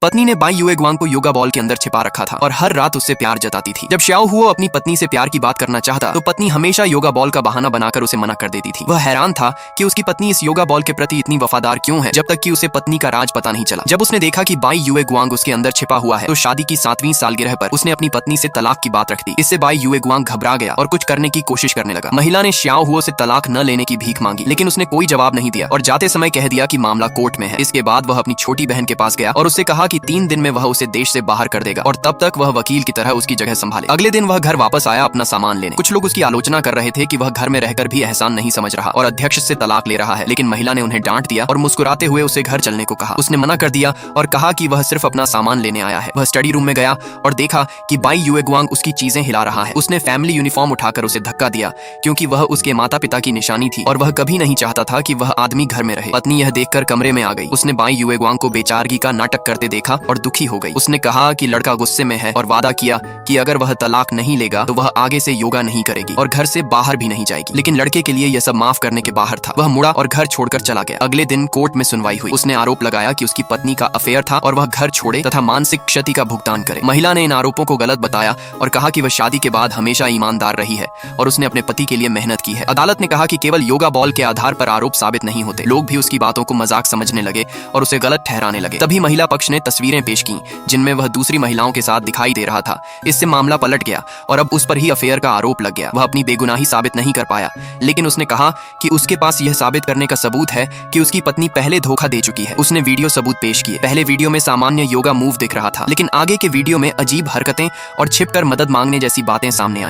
पत्नी ने बाई युए गुआंग को योगा बॉल के अंदर छिपा रखा था और हर रात उससे प्यार जताती थी। जब श्याओ हुओ अपनी पत्नी से प्यार की बात करना चाहता तो पत्नी हमेशा योगा बॉल का बहाना बनाकर उसे मना कर देती थी। वह हैरान था कि उसकी पत्नी इस योगा बॉल के प्रति इतनी वफादार क्यों है, जब तक कि उसे पत्नी का राज पता नहीं चला। जब उसने देखा कि बाई युए गुआंग उसके अंदर छिपा हुआ है तो शादी की 7वीं सालगिरह पर उसने अपनी पत्नी से तलाक की बात रख दी। इससे बाई युए गुआंग घबरा गया और कुछ करने की कोशिश करने लगा। महिला ने श्याओ हुओ से तलाक न लेने की भीख मांगी, लेकिन उसने कोई जवाब नहीं दिया और जाते समय कह दिया कि मामला कोर्ट में है। इसके बाद वह अपनी छोटी बहन के पास गया और उससे कहा कि 3 दिन में वह उसे देश से बाहर कर देगा और तब तक वह वकील की तरह उसकी जगह संभाले। अगले दिन वह घर वापस आया अपना सामान लेने। कुछ लोग उसकी आलोचना कर रहे थे कि वह घर में रहकर भी एहसान नहीं समझ रहा और अध्यक्ष से तलाक ले रहा है, लेकिन महिला ने उन्हें डांट दिया और मुस्कुराते हुए उसे घर चलने को कहा। उसने मना कर दिया और कहा कि वह सिर्फ अपना सामान लेने आया है। वह स्टडी रूम में गया और देखा कि बाई युए गुआंग उसकी चीजें हिला रहा है। उसने फैमिली यूनिफॉर्म उठाकर उसे धक्का दिया क्योंकि वह उसके माता पिता की निशानी थी और वह कभी नहीं चाहता था कि वह आदमी घर में रहे। पत्नी यह देखकर कमरे में आ गई। उसने बाई युए गुआंग को बेचारगी का नाटक करते देखा और दुखी हो गई। उसने कहा कि लड़का गुस्से में है और वादा किया कि अगर वह तलाक नहीं लेगा तो वह आगे से योगा नहीं करेगी और घर से बाहर भी नहीं जाएगी। लेकिन लड़के के लिए यह सब माफ करने के बाहर था। वह मुड़ा और घर छोड़कर चला गया। अगले दिन कोर्ट में सुनवाई हुई। उसने आरोप लगाया कि उसकी पत्नी का अफेयर था और वह घर छोड़े तथा मानसिक क्षति का भुगतान करे। महिला ने इन आरोपों को गलत बताया और कहा कि वह शादी के बाद हमेशा ईमानदार रही है और उसने अपने पति के लिए मेहनत की है। अदालत ने कहा कि केवल योगा बॉल के आधार पर आरोप साबित नहीं होते। लोग भी उसकी बातों को मजाक समझने लगे और उसे गलत ठहराने लगे। तभी महिला पक्ष ने तस्वीरें पेश की जिनमें वह दूसरी महिलाओं के साथ दिखाई दे रहा था। इससे मामला पलट गया और अब उस पर ही अफेयर का आरोप लग गया। वह अपनी बेगुनाही साबित नहीं कर पाया, लेकिन उसने कहा कि उसके पास यह साबित करने का सबूत है कि उसकी पत्नी पहले धोखा दे चुकी है। उसने वीडियो सबूत पेश किए। पहले वीडियो में सामान्य योगा मूव दिख रहा था, लेकिन आगे के वीडियो में अजीब हरकतें और छिपकर मदद मांगने जैसी बातें सामने आई।